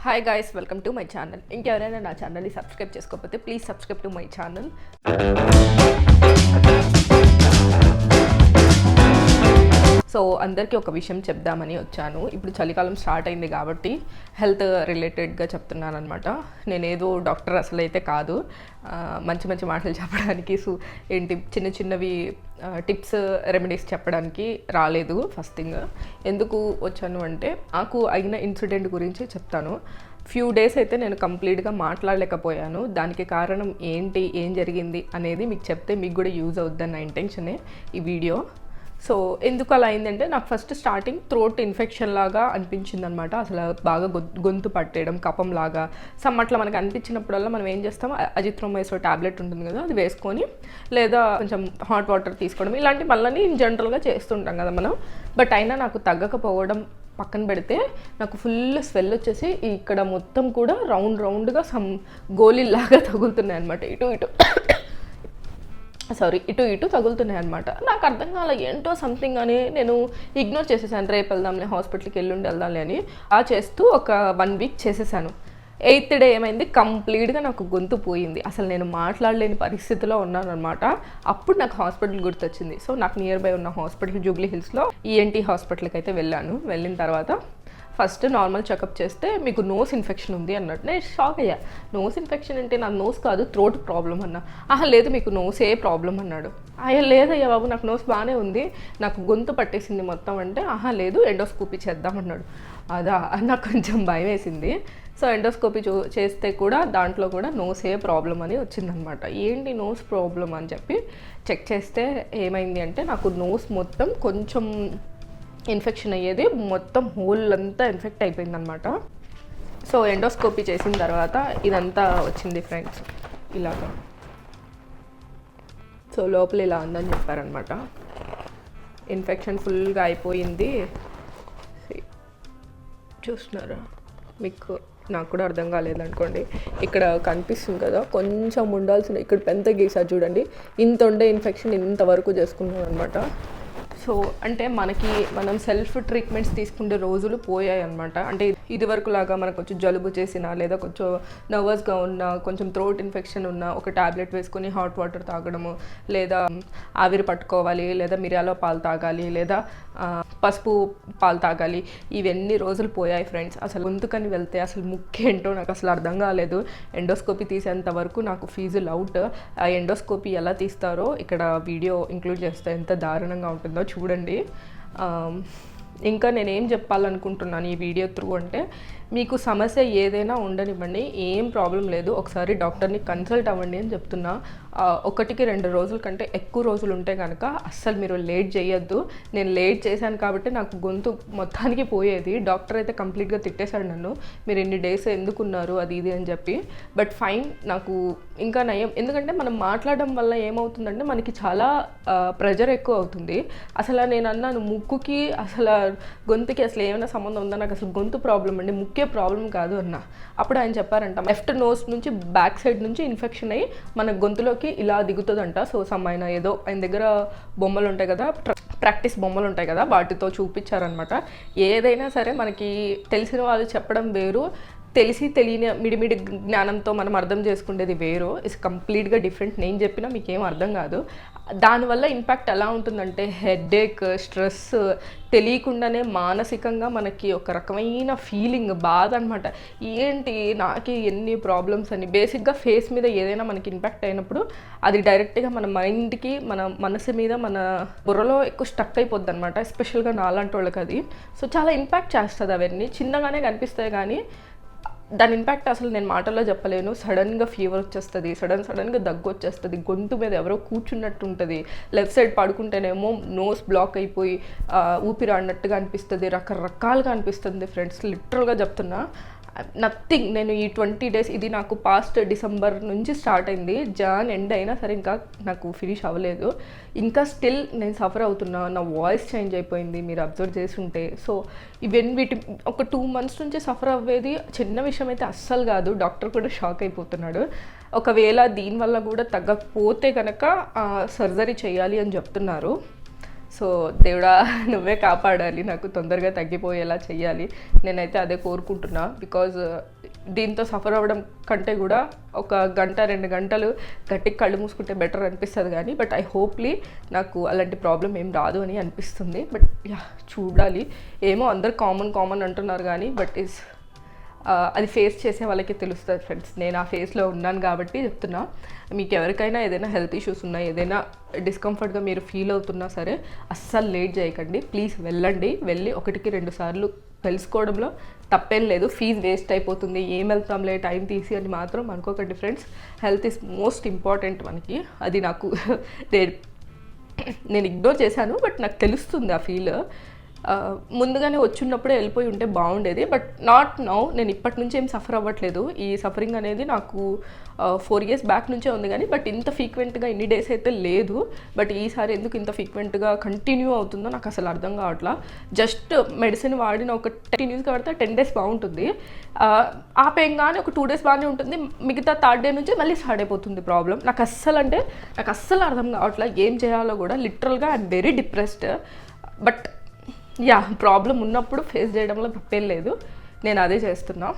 Hi guys, welcome to my channel. ఇంకెవరైనా నా ఛానల్ని సబ్స్క్రైబ్ చేసుకోకపోతే please subscribe to my channel. So అందరికీ ఒక విషయం చెప్దామని వచ్చాను. ఇప్పుడు చలికాలం స్టార్ట్ అయింది కాబట్టి హెల్త్ రిలేటెడ్గా చెప్తున్నాను అనమాట. నేనేదో డాక్టర్ అసలు అయితే కాదు, మంచి మంచి మాటలు చెప్పడానికి ఏంటి చిన్న చిన్నవి టిప్స్ రెమెడీస్ చెప్పడానికి రాలేదు. ఫస్ట్ థింగ్ ఎందుకు వచ్చాను అంటే నాకు అయిన ఇన్సిడెంట్ గురించి చెప్తాను. ఫ్యూ డేస్ అయితే నేను కంప్లీట్గా మాట్లాడలేకపోయాను. దానికి కారణం ఏంటి, ఏం జరిగింది అనేది మీకు చెప్తే మీకు కూడా యూజ్ అవుద్దన్న ఇంటెన్షనే ఈ వీడియో. సో ఎందుకు అలా అయిందంటే నాకు ఫస్ట్ స్టార్టింగ్ థ్రోట్ ఇన్ఫెక్షన్ లాగా అనిపించింది అనమాట. అసలు బాగా గొంతు పట్టేయడం, కఫం లాగా అట్లా మనకు అనిపించినప్పుడల్లా మనం ఏం చేస్తాం, అజిత్రోమైసిన్ టాబ్లెట్ ఉంటుంది కదా, అది వేసుకొని లేదా కొంచెం హాట్ వాటర్ తీసుకోవడం ఇలాంటి మళ్ళీ జనరల్గా చేస్తుంటాం కదా మనం. బట్ అయినా నాకు తగ్గకపోవడం పక్కన పెడితే నాకు ఫుల్ స్వెల్ వచ్చేసి ఇక్కడ మొత్తం కూడా రౌండ్గా గోళీలాగా తగులుతున్నాయి అనమాట. ఇటు తగులుతున్నాయి అనమాట. నాకు అర్థం కాలే ఏంటో సంథింగ్ అని నేను ఇగ్నోర్ చేసేసాను. రేపు వెళ్దాంలే, హాస్పిటల్కి వెళ్దాంలే అని చేస్తూ ఒక 1 వీక్ చేసేసాను. 8th డే ఏమైంది, కంప్లీట్గా నాకు గొంతు పోయింది. అసలు నేను మాట్లాడలేని పరిస్థితిలో ఉన్నాను అనమాట. అప్పుడు నాకు హాస్పిటల్ గుర్తొచ్చింది. సో నాకు నియర్ బై ఉన్న హాస్పిటల్ జూబ్లీ హిల్స్లో ఈఎన్టీ హాస్పిటల్కి అయితే వెళ్ళాను. వెళ్ళిన తర్వాత ఫస్ట్ నార్మల్ చెకప్ చేస్తే మీకు నోస్ ఇన్ఫెక్షన్ ఉంది అన్నట్టు. నేను షాక్ అయ్యా. నోస్ ఇన్ఫెక్షన్ అంటే నాకు నోస్ కాదు, థ్రోట్ ప్రాబ్లం అన్నా. లేదు మీకు నోసే ప్రాబ్లం అన్నాడు. లేదయ్యా బాబు, నాకు నోస్ బాగానే ఉంది, నాకు గొంతు పట్టేసింది మొత్తం అంటే లేదు ఎండోస్కోపీ చేద్దామన్నాడు. నాకు కొంచెం భయం వేసింది. సో ఎండోస్కోపీ చేస్తే కూడా దాంట్లో కూడా నోసే ప్రాబ్లం అని వచ్చిందనమాట. ఏంటి నోస్ ప్రాబ్లం అని చెప్పి చెక్ చేస్తే ఏమైంది అంటే నాకు నోస్ మొత్తం కొంచెం ఇన్ఫెక్షన్ అయ్యేది, మొత్తం హోల్ అంతా ఇన్ఫెక్ట్ అయిపోయిందనమాట. సో ఎండోస్కోపీ చేసిన తర్వాత ఇదంతా వచ్చింది ఫ్రెండ్స్, ఇలాగా. సో లోపల ఇలా ఉందని చెప్పారనమాట. ఇన్ఫెక్షన్ ఫుల్గా అయిపోయింది. చూస్తున్నారా మీకు, నాకు కూడా అర్థం కాలేదనుకోండి. ఇక్కడ కనిపిస్తుంది కదా, కొంచెం ఉండాల్సిన ఇక్కడ పెద్ద గీసా చూడండి, ఇంత ఉండే ఇన్ఫెక్షన్ ఇంతవరకు చేసుకున్నాను అనమాట. సో అంటే మనం సెల్ఫ్ ట్రీట్మెంట్స్ తీసుకునే రోజులు పోయాయి అనమాట. అంటే ఇది వరకు లాగా మనకు కొంచెం జలుబు చేసినా లేదా కొంచెం నర్వస్గా ఉన్నా, కొంచెం థ్రోట్ ఇన్ఫెక్షన్ ఉన్నా ఒక ట్యాబ్లెట్ వేసుకొని హాట్ వాటర్ తాగడము, లేదా ఆవిరి పట్టుకోవాలి, లేదా మిరియాల పాలు తాగాలి, లేదా పసుపు పాలు తాగాలి, ఇవన్నీ రోజులు పోయాయి ఫ్రెండ్స్. అసలు గొంతుకని వెళ్తే అసలు ముఖ్యేంటో నాకు అసలు అర్థం కాలేదు. ఎండోస్కోపీ తీసేంత వరకు నాకు ఫీజులు అవుట్. ఆ ఎండోస్కోపీ ఎలా తీస్తారో ఇక్కడ వీడియో ఇంక్లూడ్ చేస్తే ఎంత దారుణంగా ఉంటుందో చూడండి. ఇంకా నేనేం చెప్పాలనుకుంటున్నాను ఈ వీడియో త్రూ అంటే, మీకు సమస్య ఏదైనా ఉండనివ్వండి, ఏం ప్రాబ్లం లేదు, ఒకసారి డాక్టర్ని కన్సల్ట్ అవ్వండి అని చెప్తున్నా. 1-2 రోజుల కంటే ఎక్కువ రోజులు ఉంటే కనుక అస్సలు మీరు లేట్ చేయొద్దు. నేను లేట్ చేశాను కాబట్టి నాకు గొంతు మొత్తానికి పోయేది. డాక్టర్ అయితే కంప్లీట్గా తిట్టేశాడు నన్ను, మీరు ఎన్ని డేస్ ఎందుకున్నారు అది ఇది అని చెప్పి. బట్ ఫైన్, నాకు ఇంకా నయం. ఎందుకంటే మనం మాట్లాడడం వల్ల ఏమవుతుందంటే మనకి చాలా ప్రెజర్ ఎక్కువ అవుతుంది. అసలు నేను అన్నాను, ముక్కుకి అసలు గొంతుకి అసలు ఏమైనా సంబంధం ఉందా, నాకు అసలు గొంతు ప్రాబ్లం అండి, ముఖ్య ప్రాబ్లం కాదు అన్న. అప్పుడు ఆయన చెప్పారంట, లెఫ్ట్ నోస్ నుంచి బ్యాక్ సైడ్ నుంచి ఇన్ఫెక్షన్ అయ్యి మన గొంతులోకి ఇలా దిగుతుందంట. సో ఆయన ఏదో ఆయన దగ్గర బొమ్మలు ఉంటాయి కదా, ప్రాక్టీస్ బొమ్మలు ఉంటాయి కదా, వాటితో చూపించారనమాట. ఏదైనా సరే మనకి తెలిసిన వాళ్ళు చెప్పడం వేరు, తెలియని మిడిమిడి జ్ఞానంతో మనం అర్థం చేసుకునేది వేరు. ఇట్స్ కంప్లీట్గా డిఫరెంట్. నేను చెప్పినా మీకేం అర్థం కాదు. దానివల్ల ఇంపాక్ట్ ఎలా ఉంటుందంటే హెడేక్, స్ట్రెస్, తెలియకుండానే మానసికంగా మనకి ఒక రకమైన ఫీలింగ్, బాధ అనమాట. ఏంటి నాకే ఎన్ని ప్రాబ్లమ్స్ అని. బేసిక్గా ఫేస్ మీద ఏదైనా మనకి ఇంపాక్ట్ అయినప్పుడు అది డైరెక్ట్గా మన మైండ్కి, మన మనసు మీద, మన బుర్రలో ఎక్కువ స్టక్ అయిపోద్ది అనమాట. ఎస్పెషల్గా నాలాంటి వాళ్ళకి అది. సో చాలా ఇంపాక్ట్ చేస్తుంది. అవన్నీ చిన్నగానే కనిపిస్తాయి కానీ దాని ఇంపాక్ట్ అసలు నేను మాటల్లో చెప్పలేను. సడన్గా ఫీవర్ వచ్చేస్తుంది, సడన్గా దగ్గు వచ్చేస్తుంది, గొంతు మీద ఎవరో కూర్చున్నట్టు ఉంటుంది, లెఫ్ట్ సైడ్ పడుకుంటేనేమో నోస్ బ్లాక్ అయిపోయి ఊపిరి ఆడినట్టుగా అనిపిస్తుంది, రకరకాలుగా అనిపిస్తుంది ఫ్రెండ్స్. లిటరల్గా చెప్తున్నా, నథింగ్. నేను ఈ 20 డేస్, ఇది నాకు పాస్ట్ డిసెంబర్ నుంచి స్టార్ట్ అయింది, జాన్ ఎండ్ అయినా సరే ఇంకా నాకు ఫినిష్ అవ్వలేదు. ఇంకా స్టిల్ నేను సఫర్ అవుతున్నా. నా వాయిస్ చేంజ్ అయిపోయింది, మీరు అబ్జర్వ్ చేసి ఉంటే. సో వీటి ఒక 2 months నుంచి సఫర్ అవ్వేది చిన్న విషయం అయితే అస్సలు కాదు. డాక్టర్ కూడా షాక్ అయిపోతున్నాడు. ఒకవేళ దీనివల్ల కూడా తగ్గకపోతే కనుక సర్జరీ చేయాలి అని చెప్తున్నారు. సో దేవుడా నువ్వే కాపాడాలి, నాకు తొందరగా తగ్గిపోయేలా చెయ్యాలి. నేనైతే అదే కోరుకుంటున్నా. బికాజ్ దీంతో సఫర్ అవ్వడం కంటే కూడా ఒక 1-2 గంటలు గట్టిగా కళ్ళు మూసుకుంటే బెటర్ అనిపిస్తుంది కానీ, బట్ ఐ హోప్లీ నాకు అలాంటి ప్రాబ్లం ఏం రాదు అని అనిపిస్తుంది. బట్ యా, చూడాలి. ఏమో అందరు కామన్ అంటున్నారు కానీ బట్ అది ఫేస్ చేసే వాళ్ళకి తెలుస్తుంది ఫ్రెండ్స్. నేను ఆ ఫేస్లో ఉన్నాను కాబట్టి చెప్తున్నా. మీకు ఎవరికైనా ఏదైనా హెల్త్ ఇష్యూస్ ఉన్నా, ఏదైనా డిస్కంఫర్ట్గా మీరు ఫీల్ అవుతున్నా సరే అస్సలు లేట్ చేయకండి. ప్లీజ్ వెళ్ళండి. వెళ్ళి 1-2 సార్లు తెలుసుకోవడంలో తప్పేం లేదు. ఫీజు వేస్ట్ అయిపోతుంది, ఏం వెళ్తాంలే టైం తీసి అని మాత్రం అనుకోకండి friends. Health is most important మనకి. అది నాకు నేను ఇగ్నోర్ చేశాను, బట్ నాకు తెలుస్తుంది ఆ ఫీల్. ముందుగానే వచ్చినప్పుడే వెళ్ళిపోయి ఉంటే బాగుండేది. But not now. నేను ఇప్పటి నుంచి ఏం సఫర్ అవ్వట్లేదు. ఈ సఫరింగ్ అనేది నాకు 4 years బ్యాక్ నుంచే ఉంది కానీ బట్ ఇంత ఫ్రీక్వెంట్గా ఇన్ని డేస్ అయితే లేదు. బట్ ఈసారి ఎందుకు ఇంత ఫ్రీక్వెంట్గా కంటిన్యూ అవుతుందో నాకు అసలు అర్థం కావట్లా. జస్ట్ మెడిసిన్ వాడిన ఒక కంటిన్యూస్గా పడితే 10 days బాగుంటుంది. ఆపేయంగానే ఒక 2 days బాగానే ఉంటుంది. మిగతా 3rd day నుంచి మళ్ళీ స్టార్ట్ అయిపోతుంది ప్రాబ్లం. నాకు అస్సలు అర్థం కావట్లా ఏం చేయాలో కూడా. లిటరల్గా I'm very depressed. But yeah, problem ఉన్నప్పుడు ఫేస్ చేయడంలో తప్పేం లేదు. నేను అదే చేస్తున్నా.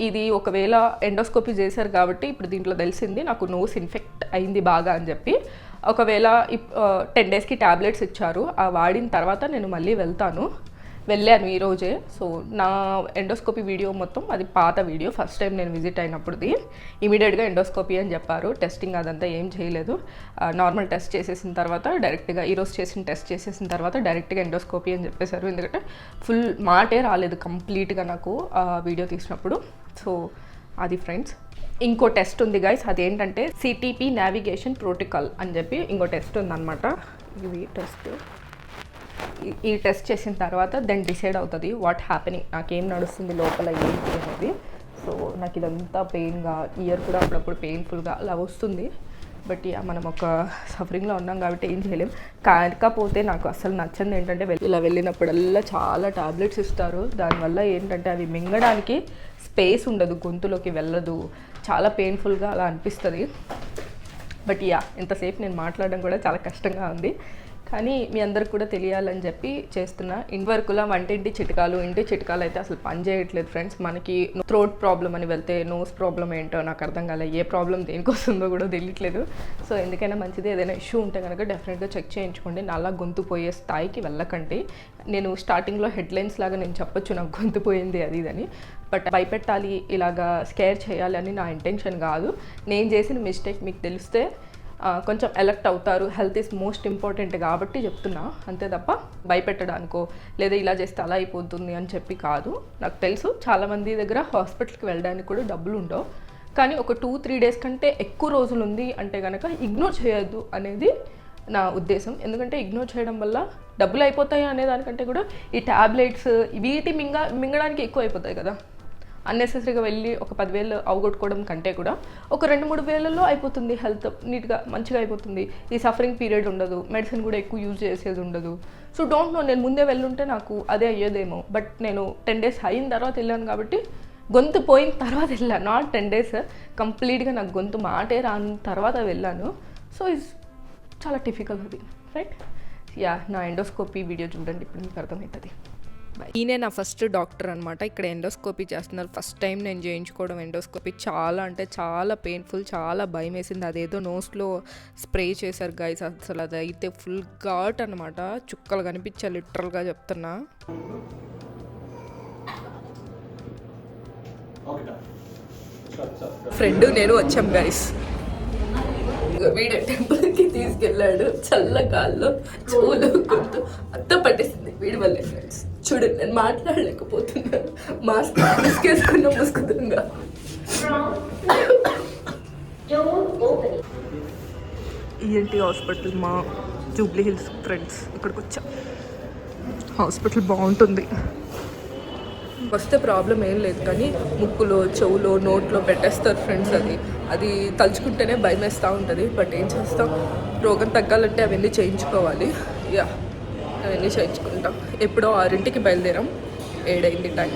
ఇది ఒకవేళ ఎండోస్కోపీ చేశారు కాబట్టి ఇప్పుడు దీంట్లో తెలిసింది నాకు నోస్ ఇన్ఫెక్ట్ అయింది బాగా అని చెప్పి. ఒకవేళ 10 daysకి ట్యాబ్లెట్స్ ఇచ్చారు. ఆ వాడిన తర్వాత నేను మళ్ళీ వెళ్ళాను ఈరోజే. సో నా ఎండోస్కోపీ వీడియో మొత్తం అది పాత వీడియో. ఫస్ట్ టైం నేను విజిట్ అయినప్పుడుది. ఇమీడియట్గా ఎండోస్కోపీ అని చెప్పారు. టెస్టింగ్ అదంతా ఏం చేయలేదు. నార్మల్ టెస్ట్ చేసేసిన తర్వాత డైరెక్ట్గా ఈరోజు టెస్ట్ చేసేసిన తర్వాత డైరెక్ట్గా ఎండోస్కోపీ అని చెప్పేశారు. ఎందుకంటే ఫుల్ మాటే రాలేదు కంప్లీట్గా నాకు వీడియో తీసినప్పుడు. సో అది ఫ్రెండ్స్. ఇంకో టెస్ట్ ఉంది గైస్. అదేంటంటే సిటీపీ నావిగేషన్ ప్రోటోకాల్ అని చెప్పి ఇంకో టెస్ట్ ఉందన్నమాట. ఇది టెస్ట్. ఈ టెస్ట్ చేసిన తర్వాత దెన్ డిసైడ్ అవుతుంది వాట్ హ్యాపెనింగ్, నాకేం నడుస్తుంది లోపల ఏంటి అనేది. సో నాకు ఇదంతా పెయిన్గా, ఇయర్ కూడా అప్పుడప్పుడు పెయిన్ఫుల్గా అలా వస్తుంది. బట్ మనం ఒక సఫరింగ్లో ఉన్నాం కాబట్టి ఏం చేయలేం. కాకపోతే నాకు అసలు నచ్చంది ఏంటంటే ఇలా వెళ్ళినప్పుడల్లా చాలా టాబ్లెట్స్ ఇస్తారు. దానివల్ల ఏంటంటే అవి మింగడానికి స్పేస్ ఉండదు, గొంతులోకి వెళ్ళదు, చాలా పెయిన్ఫుల్గా అలా అనిపిస్తుంది. బట్ యా, ఎంతసేపు నేను మాట్లాడడం కూడా చాలా కష్టంగా ఉంది. కానీ మీ అందరికి కూడా తెలియాలని చెప్పి చేస్తున్నా. ఇంతవరకులా ఇంటి చిట్కాలు అయితే అసలు పని చేయట్లేదు ఫ్రెండ్స్. మనకి థ్రోట్ ప్రాబ్లం అని వెళ్తే నోస్ ప్రాబ్లం ఏంటో నాకు అర్థం కాలే. ఏ ప్రాబ్లం దేనికి వస్తుందో కూడా తెలియట్లేదు. సో ఎందుకైనా మంచిది, ఏదైనా ఇష్యూ ఉంటే కనుక డెఫినెట్గా చెక్ చేయించుకోండి. నల్ల గొంతు పోయే స్థాయికి వెళ్ళకండి. నేను స్టార్టింగ్లో హెడ్లైన్స్ లాగా నేను చెప్పొచ్చు నాకు గొంతు పోయింది అది ఇదని. బట్ భయపెట్టాలి, ఇలాగా స్కేర్ చేయాలి అని నా ఇంటెన్షన్ కాదు. నేను చేసిన మిస్టేక్ మీకు తెలిస్తే కొంచెం ఎలర్ట్ అవుతారు. హెల్త్ ఈజ్ మోస్ట్ ఇంపార్టెంట్ కాబట్టి చెప్తున్నా, అంతే తప్ప భయపెట్టడానికో లేదా ఇలా చేస్తే అలా అయిపోతుంది అని చెప్పి కాదు. నాకు తెలుసు చాలామంది దగ్గర హాస్పిటల్కి వెళ్ళడానికి కూడా డబ్బులు ఉండవు. కానీ ఒక 2-3 days కంటే ఎక్కువ రోజులు ఉంది అంటే కనుక ఇగ్నోర్ చేయొద్దు అనేది నా ఉద్దేశం. ఎందుకంటే ఇగ్నోర్ చేయడం వల్ల డబ్బులు అయిపోతాయి అనే దానికంటే కూడా ఈ ట్యాబ్లెట్స్ వీటి మింగడానికి ఎక్కువ అయిపోతాయి కదా. అన్నెసెసరీగా వెళ్ళి ఒక 10,000 అవగొట్టుకోవడం కంటే కూడా ఒక 2-3 వేలలో అయిపోతుంది. హెల్త్ నీట్గా మంచిగా అయిపోతుంది. ఈ సఫరింగ్ పీరియడ్ ఉండదు, మెడిసిన్ కూడా ఎక్కువ యూజ్ చేసేది ఉండదు. సో డోంట్ నో, నేను ముందే వెళ్ళుంటే నాకు అదే అయ్యేదేమో. బట్ నేను 10 days అయిన తర్వాత వెళ్ళాను కాబట్టి, గొంతు పోయిన తర్వాత వెళ్ళాను, నాట్ 10 days కంప్లీట్గా నాకు గొంతు మాటే రాని తర్వాత వెళ్ళాను. సో ఇట్స్ చాలా డిఫికల్ట్ అది, రైట్? యా, నా ఎండోస్కోపీ వీడియో చూడండి, ఇప్పుడు మీకు అర్థమవుతుంది. ఈయనే నా ఫస్ట్ డాక్టర్ అనమాట. ఇక్కడ ఎండోస్కోపీ చేస్తున్నారు. ఫస్ట్ టైం నేను చేయించుకోవడం ఎండోస్కోపీ. చాలా అంటే చాలా పెయిన్ఫుల్, చాలా భయం వేసింది. అదేదో నోస్లో స్ప్రే చేశారు గైస్. అసలు అదైతే ఫుల్ ఘాట్ అనమాట. చుక్కలు కనిపించాయి లిటరల్గా చెప్తున్నా. ఫ్రెండ్ నేను వచ్చాం గైస్. వీడు టెంపుల్కి తీసుకెళ్ళాడు. చల్లగాల్లో చెవులు గొంతు అంతా పట్టేసింది వీడి వల్లే ఫ్రెండ్స్. చూడండి, నేను మాట్లాడలేకపోతున్నాను. మాస్క్ వేసుకున్నా ముసుకుతుందా. ఈఎన్టీ హాస్పిటల్ మా జూబ్లీ హిల్స్ ఫ్రెండ్స్. ఇక్కడికి వచ్చా. హాస్పిటల్ బాగుంటుంది. వస్తే ప్రాబ్లం ఏం లేదు, కానీ ముక్కులో, చెవులో, నోట్లో పెట్టేస్తారు ఫ్రెండ్స్. అది తలుచుకుంటేనే భయం వేస్తూ ఉంటుంది. బట్ ఏం చేస్తాం, రోగం తగ్గాలంటే అవన్నీ చేయించుకోవాలి. యా, అవన్నీ చేయించుకుంటాం. ఎప్పుడో 6ంటికి బయలుదేరాం, 7 అయింది టైం.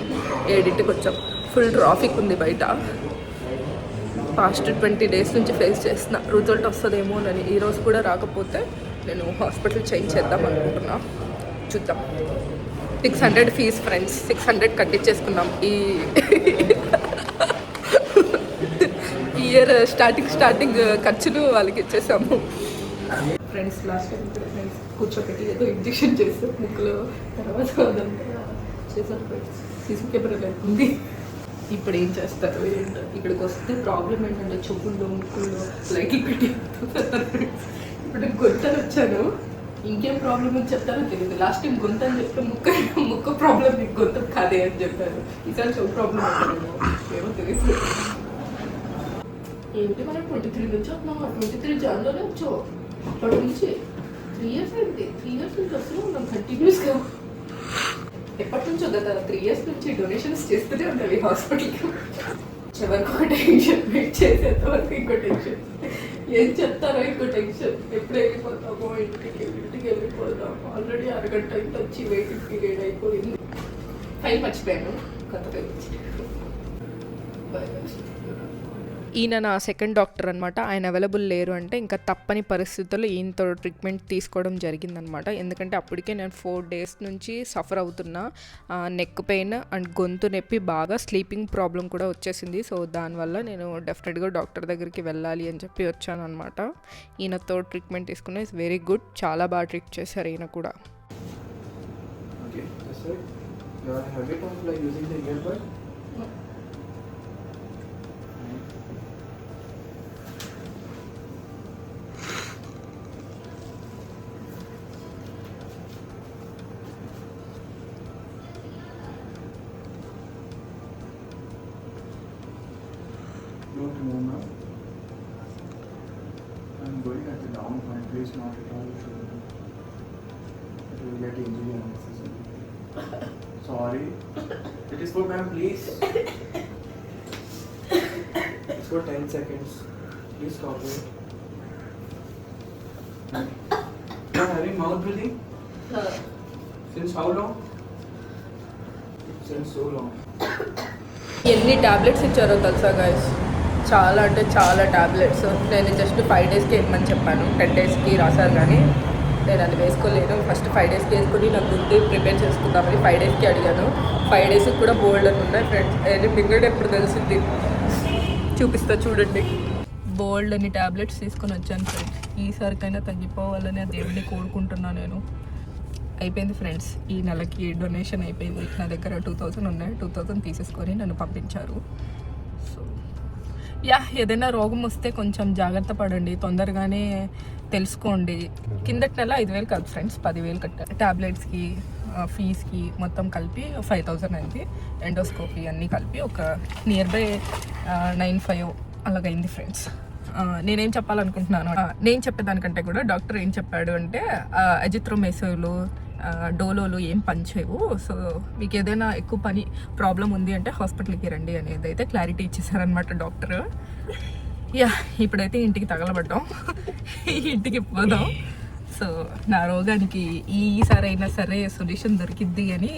7ంటికి వచ్చాం. ఫుల్ ట్రాఫిక్ ఉంది బయట. పాస్ట్ 20 days నుంచి ఫేస్ చేస్తున్నా. రిజల్ట్ వస్తుందేమోనని. ఈరోజు కూడా రాకపోతే నేను హాస్పిటల్ చేంజ్ చేద్దాం అనుకుంటున్నా, చూద్దాం. 600 ఫీజ్ ఫ్రెండ్స్, 600 కట్టించేసుకున్నాం ఈ ఇయర్ స్టార్టింగ్ ఖర్చులు వాళ్ళకి ఇచ్చేసాము ఫ్రెండ్స్. లాస్ట్ టైం ఫ్రెండ్స్ కూర్చోపెట్టి ఏదో ఇంజెక్షన్ చేస్తారు ముక్కులో, తర్వాత అదంతా చేశారు ఫ్రెండ్స్. CC camera లేకుంది. ఇప్పుడు ఏం చేస్తారు ఏంటో. ఇక్కడికి వస్తే ప్రాబ్లం ఏంటంటే చెవుల్లో ముక్కుల్లో లైట్లు పెట్టి ఫ్రెండ్స్. ఇప్పుడు గొంతని వచ్చాను, ఇంకేం ప్రాబ్లం అని చెప్తారో తెలియదు. లాస్ట్ టైం గొంతు అని చెప్తే ముక్కు ప్రాబ్లం, మీకు గొంతు కాదే అని చెప్పారు. ఈసారి చెవు ప్రాబ్లం అంటాను, ఏమో తెలియదు. ఏంటి మనం 23 నుంచి వస్తున్నాం, 23 జనవరిలోనే వచ్చావు. అప్పటి నుంచి 3 years అయింది. 3 years నుంచి వస్తున్నాం మనం కంటిన్యూస్గా. ఎప్పటి నుంచో గత 3 years నుంచి డొనేషన్స్ చేస్తూనే ఉండాలి హాస్పిటల్కి. చివరికి ఒక టెన్షన్, వెయిట్ చేసేంత వరకు ఇంకో టెన్షన్, ఏం చెప్తారో ఇంకో టెన్షన్. ఎప్పుడు వెళ్ళిపోతామో ఇంటికి వెళ్ళిపోతాం. ఆల్రెడీ అరగంట ఇంత వచ్చి వెయిటింగ్ పీరియడ్ అయిపోయింది. ఫైల్ మర్చిపోయాను, కొత్త ఫైల్ ఈయన నా సెకండ్ డాక్టర్ అనమాట. ఆయన అవైలబుల్ లేరు అంటే ఇంకా తప్పని పరిస్థితుల్లో ఈయనతో ట్రీట్మెంట్ తీసుకోవడం జరిగిందనమాట. ఎందుకంటే అప్పటికే నేను 4 days నుంచి సఫర్ అవుతున్నా. నెక్ పెయిన్ అండ్ గొంతు నొప్పి, బాగా స్లీపింగ్ ప్రాబ్లం కూడా వచ్చేసింది. సో దానివల్ల నేను డెఫినెట్గా డాక్టర్ దగ్గరికి వెళ్ళాలి అని చెప్పి వచ్చాను అనమాట. ఈయనతో ట్రీట్మెంట్ తీసుకున్న ఇస్ వెరీ గుడ్, చాలా బాగా ట్రీట్ చేశారు ఈయన కూడా. Don't move now. I'm going at the down point. Please not at all. It will get injury unnecessary. Sorry. It is for ma'am, please. It's for 10 seconds. Please stop it. You are having mouth bleeding? Since how long? Since so long. ఎన్ని tablets ఇచ్చారో తెలుసా guys, చాలా అంటే చాలా tablets. నేను just 5 daysకి ఇవ్వమని చెప్పాను, 10 daysకి రాశారు కానీ నేను అది వేసుకోలేను. ఫస్ట్ 5 daysకి వేసుకొని నాకు గుర్తు ప్రిపేర్ చేసుకుందామని 5 daysకి అడిగాను. 5 daysకి కూడా బోల్డ్ అని ఉన్నాయి ఫ్రెండ్స్. అది మింగడే ఎప్పుడు తెలిసింది, చూపిస్తా చూడండి. బోల్డ్ అని టాబ్లెట్స్ తీసుకొని వచ్చాను ఫ్రెండ్స్. ఈసారికైనా తగ్గిపోవాలని ఆ దేవుడిని కోరుకుంటున్నాను నేను. అయిపోయింది ఫ్రెండ్స్, ఈ నెలకి డొనేషన్ అయిపోయింది. నా దగ్గర 2000 ఉన్నాయి. 2000 తీసేసుకొని నన్ను పంపించారు. సో ఏదైనా రోగం వస్తే కొంచెం జాగ్రత్త పడండి, తొందరగానే తెలుసుకోండి. కిందటి నెల 5000 కాదు ఫ్రెండ్స్, 10,000 కట్టారు. టాబ్లెట్స్కి, ఫీజ్కి మొత్తం కలిపి 5000 అయింది. ఎండోస్కోపీ అన్నీ కలిపి ఒక నియర్ బై 9,500 అలాగైంది ఫ్రెండ్స్. నేనేం చెప్పాలనుకుంటున్నాను, నేను చెప్పేదానికంటే కూడా డాక్టర్ ఏం చెప్పాడు అంటే అజిత్రోమైసిన్లు, డోలోలు ఏం పనిచేయవు. సో మీకు ఏదైనా ఎక్కువ ప్రాబ్లం ఉంది అంటే హాస్పిటల్కి రండి అనేది అయితే క్లారిటీ ఇచ్చేసారనమాట డాక్టర్. ఇప్పుడైతే ఇంటికి తగలబడ్డాం, ఇంటికి పోదాం. సో నా రోగానికి ఈసారైనా సరే సొల్యూషన్ దొరికిద్ది అని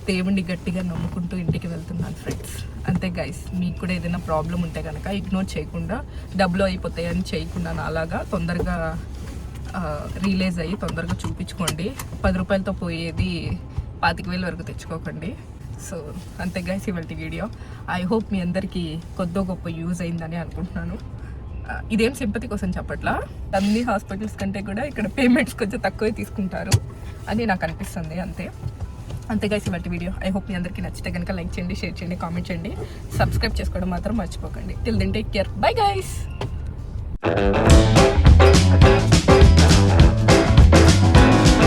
దేవుణ్ణి గట్టిగా నమ్ముకుంటూ ఇంటికి వెళ్తున్నాను ఫ్రెండ్స్. అంతే గైస్, మీకు కూడా ఏదైనా ప్రాబ్లం ఉంటే కనుక ఇగ్నోర్ చేయకుండా, డబ్బులు అయిపోతాయని చేయకుండా అలాగా తొందరగా రిలీజ్ అయ్యి తొందరగా చూపించుకోండి. 10 రూపాయలతో పోయేది 25,000 వరకు తెచ్చుకోకండి. సో అంతే గైస్ ఇవాళ వీడియో. ఐ హోప్ మీ అందరికీ కొద్దో గొప్ప యూజ్ అయిందని అనుకుంటున్నాను. ఇదేం సింపతి కోసం చెప్పట్లా, అన్ని హాస్పిటల్స్ కంటే కూడా ఇక్కడ పేమెంట్స్ కొంచెం తక్కువే తీసుకుంటారు అని నాకు అనిపిస్తుంది. అంతే గైస్ ఇవాళ వీడియో. ఐ హోప్ మీ అందరికీ నచ్చితే కనుక లైక్ చేయండి, షేర్ చేయండి, కామెంట్ చేయండి, సబ్స్క్రైబ్ చేసుకోవడం మాత్రం మర్చిపోకండి. Till then take care, bye guys.